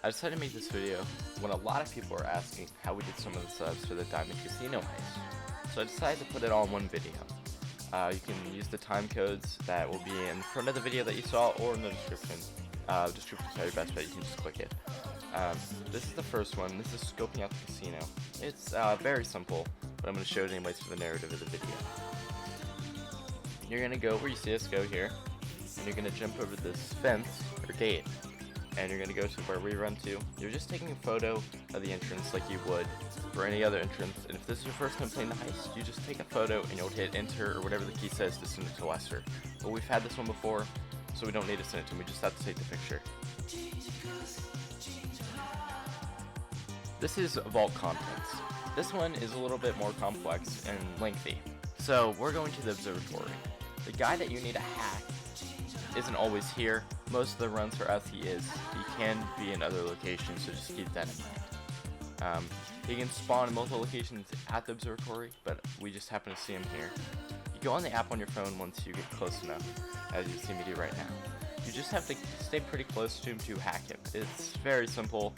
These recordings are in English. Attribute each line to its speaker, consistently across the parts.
Speaker 1: I decided to make this video when a lot of people are asking how we did some of the subs for the Diamond Casino heist. So I decided to put it all in one video. You can use the time codes that will be in front of the video that you saw or in the description. Description's probably your best bet, you can just click it. This is the first one. This is scoping out the casino. It's very simple, but I'm going to show it anyways for the narrative of the video. You're going to go where you see us go here, and you're going to jump over this fence or gate. And you're going to go to where we run to. You're just taking a photo of the entrance like you would for any other entrance. And if this is your first time playing the heist, you just take a photo and you'll hit enter or whatever the key says to send it to Lester. But we've had this one before, so we don't need to send it to him. We just have to take the picture. This is vault contents. This one is a little bit more complex and lengthy. So we're going to the observatory. The guy that you need to hack isn't always here. Most of the runs are as he is. He can be in other locations, so just keep that in mind. He can spawn in multiple locations at the observatory, but we just happen to see him here. You go on the app on your phone once you get close enough, as you see me do right now. You just have to stay pretty close to him to hack him. It's very simple,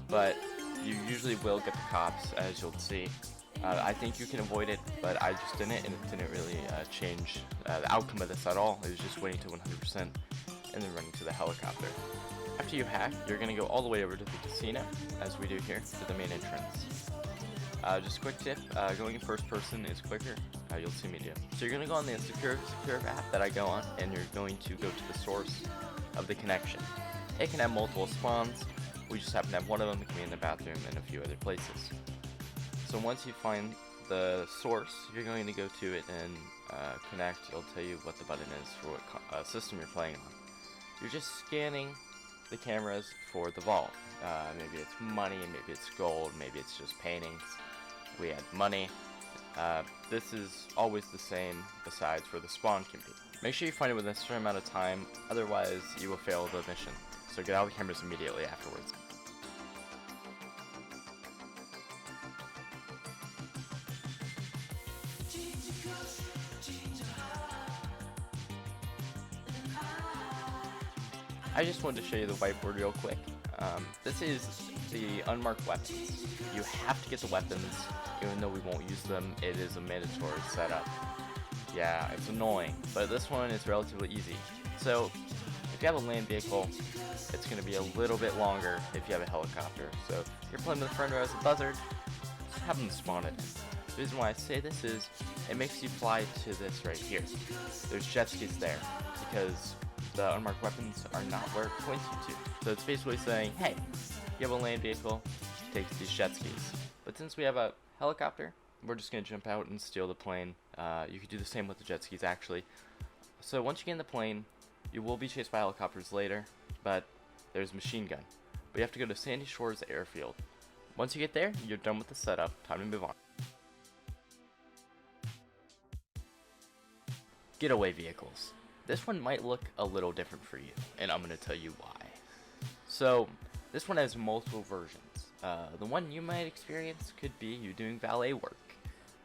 Speaker 1: but you usually will get the cops, as you'll see. I think you can avoid it, but I just didn't, and it didn't really change the outcome of this at all. It was just waiting to 100% and then running to the helicopter. After you hack, you're going to go all the way over to the casino, as we do here, to the main entrance. Just a quick tip, going in first person is quicker, you'll see me do. So you're going to go on the secure app that I go on, and you're going to go to the source of the connection. It can have multiple spawns, we just happen to have one of them. It can be in the bathroom and a few other places. So once you find the source, you're going to go to it and connect. It'll tell you what the button is for what system you're playing on. You're just scanning the cameras for the vault. Maybe it's money, maybe it's gold, maybe it's just paintings. We had money. This is always the same besides where the spawn can be. Make sure you find it within a certain amount of time, otherwise you will fail the mission. So get out of the cameras immediately afterwards. I just wanted to show you the whiteboard real quick. This is the unmarked weapons. You have to get the weapons, even though we won't use them. It is a mandatory setup. Yeah, it's annoying, but this one is relatively easy. So, if you have a land vehicle, it's going to be a little bit longer if you have a helicopter. So, if you're playing with a friend who has a buzzard, just have them spawn it. The reason why I say this is, it makes you fly to this right here. There's jet skis there, because the unmarked weapons are not where it points you to. So it's basically saying, hey, you have a land vehicle, take these jet skis. But since we have a helicopter, we're just going to jump out and steal the plane. You could do the same with the jet skis actually. So once you get in the plane, you will be chased by helicopters later, but there's machine gun. But you have to go to Sandy Shores Airfield. Once you get there, you're done with the setup. Time to move on. Getaway vehicles. This one might look a little different for you, and I'm going to tell you why. So, this one has multiple versions. The one you might experience could be you doing valet work.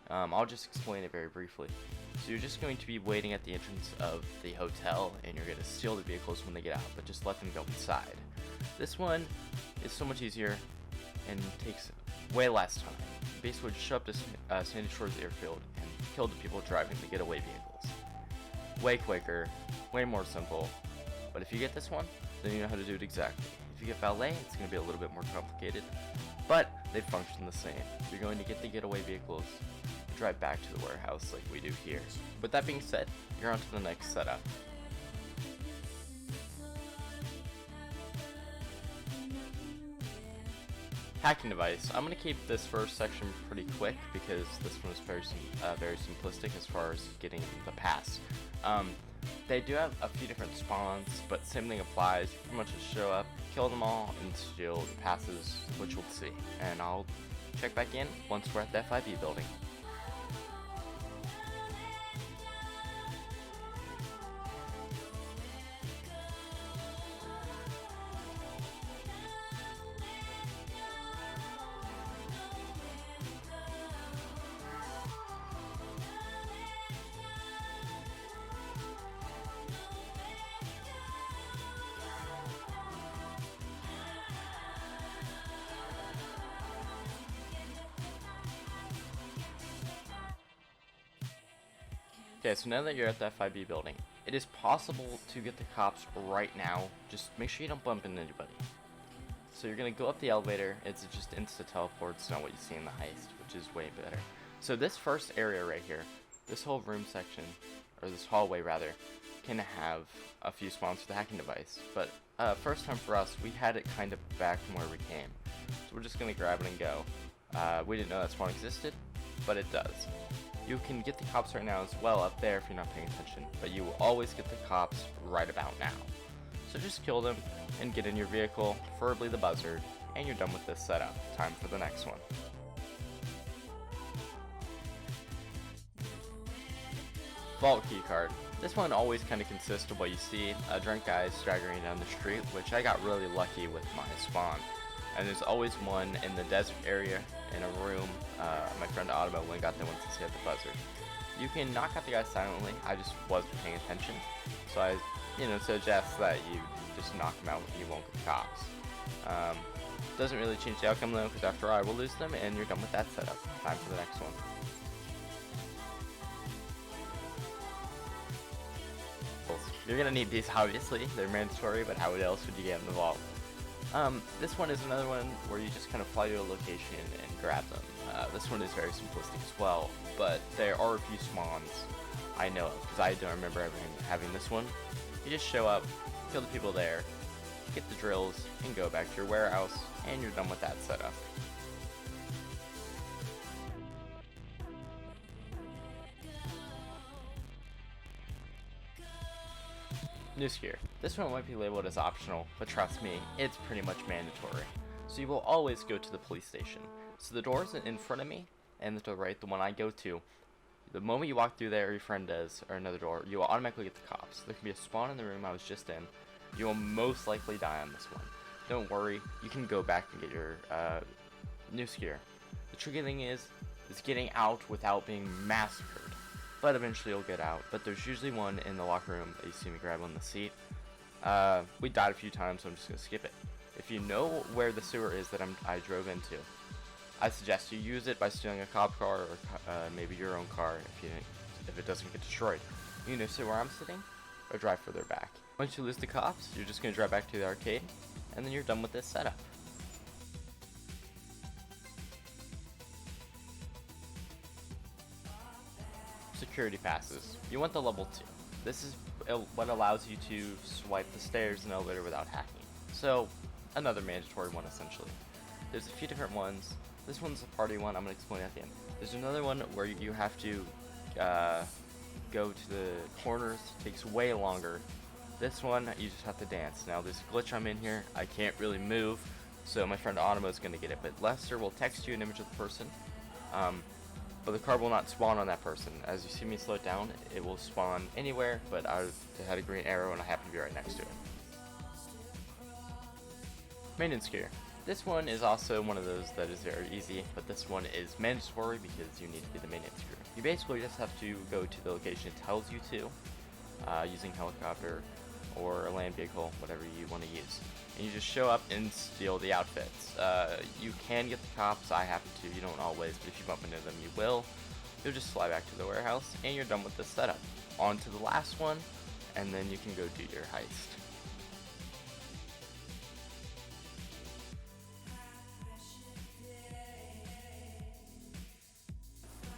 Speaker 1: I'll just explain it very briefly. So you're just going to be waiting at the entrance of the hotel, and you're going to steal the vehicles when they get out, but just let them go inside. This one is so much easier and takes way less time. Basically, just show up to Sandy Shores Airfield and kill the people driving the getaway vehicles. Way quicker, way more simple, but if you get this one, then you know how to do it exactly. If you get valet, it's going to be a little bit more complicated, but they function the same. You're going to get the getaway vehicles and drive back to the warehouse like we do here. With that being said, you're on to the next setup. Hacking device. I'm going to keep this first section pretty quick because this one is very simplistic as far as getting the pass. They do have a few different spawns, but same thing applies. You pretty much just show up, kill them all, and steal the passes, which we'll see. And I'll check back in once we're at the FIB building. Okay, so now that you're at the FIB building, it is possible to get the cops right now. Just make sure you don't bump into anybody. So you're going to go up the elevator. It's just insta teleports, not what you see in the Heist, which is way better. So this first area right here, this whole room section, or this hallway rather, can have a few spawns for the hacking device. But first time for us, we had it kind of back from where we came. So we're just going to grab it and go. We didn't know that spawn existed, but it does. You can get the cops right now as well up there if you're not paying attention, but you will always get the cops right about now. So just kill them and get in your vehicle, preferably the buzzard, and you're done with this setup. Time for the next one. Vault keycard. This one always kind of consists of what you see, drunk guys staggering down the street, which I got really lucky with my spawn. And there's always one in the desert area in a room. My friend Automo went and got there once he had the buzzard. You can knock out the guy silently. I just wasn't paying attention, so I, suggest that you just knock them out. You won't get the cops. Doesn't really change the outcome though, because after I will lose them, and you're done with that setup. Time for the next one. You're gonna need these, obviously. They're mandatory, but how else would you get in the vault? This one is another one where you just kind of fly to a location and grab them. This one is very simplistic as well, but there are a few spawns I know of, because I don't remember having this one. You just show up, kill the people there, get the drills, and go back to your warehouse, and you're done with that setup. Noose Gear. This one might be labeled as optional, but trust me, it's pretty much mandatory. So you will always go to the police station. So the doors in front of me, and to the right, the one I go to, the moment you walk through there, your friend does, or another door, you will automatically get the cops. There can be a spawn in the room I was just in. You will most likely die on this one. Don't worry, you can go back and get your Noose Gear. The tricky thing is getting out without being massacred. But eventually you'll get out. But there's usually one in the locker room that you see me grab on the seat. We died a few times, so I'm just going to skip it. If you know where the sewer is that I drove into, I suggest you use it by stealing a cop car, or maybe your own car if it doesn't get destroyed. You know, see where I'm sitting, or drive further back. Once you lose the cops, you're just going to drive back to the arcade, and then you're done with this setup. Security passes. You want the level 2. This is what allows you to swipe the stairs in an elevator without hacking. So, another mandatory one essentially. There's a few different ones. This one's a party one. I'm going to explain at the end. There's another one where you have to go to the corners. It takes way longer. This one, you just have to dance. Now, there's a glitch I'm in here. I can't really move, so my friend Automo is going to get it. But Lester will text you an image of the person. But the car will not spawn on that person. As you see me slow it down, it will spawn anywhere, but I had a green arrow and I happen to be right next to it. Maintenance gear. This one is also one of those that is very easy, but this one is mandatory because you need to be the maintenance crew. You basically just have to go to the location it tells you to, using helicopter or a land vehicle, whatever you want to use. And you just show up and steal the outfits. You can get the cops, I happen to, you don't always, but if you bump into them you will. You'll just fly back to the warehouse and you're done with this setup. On to the last one, and then you can go do your heist.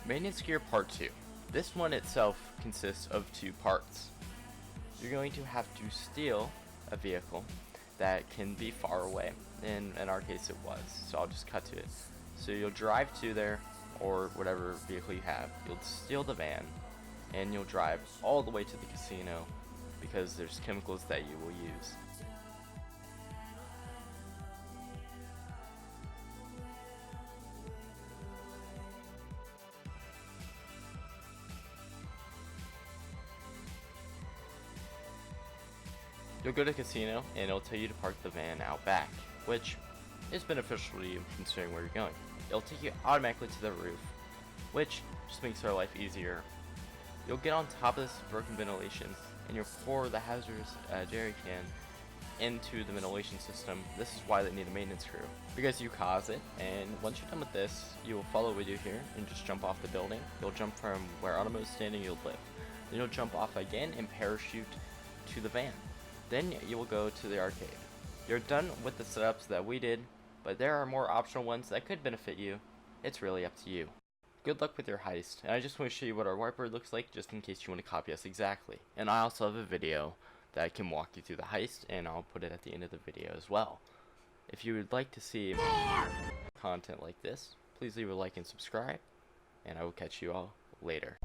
Speaker 1: Maintenance gear part 2. This one itself consists of 2 parts. You're going to have to steal a vehicle that can be far away. In our case it was, so I'll just cut to it. So you'll drive to there, or whatever vehicle you have, you'll steal the van, and you'll drive all the way to the casino, because there's chemicals that you will use. You'll go to the casino, and it'll tell you to park the van out back, which is beneficial to you considering where you're going. It'll take you automatically to the roof, which just makes our life easier. You'll get on top of this broken ventilation, and you'll pour the hazardous jerry can into the ventilation system. This is why they need a maintenance crew, because you cause it. And once you're done with this, you will follow what we do here and just jump off the building. You'll jump from where Automo is standing, you'll lift. Then you'll jump off again and parachute to the van. Then you will go to the arcade. You're done with the setups that we did, but there are more optional ones that could benefit you. It's really up to you. Good luck with your heist, and I just want to show you what our whiteboard looks like just in case you want to copy us exactly. And I also have a video that can walk you through the heist, and I'll put it at the end of the video as well. If you would like to see more content like this, please leave a like and subscribe, and I will catch you all later.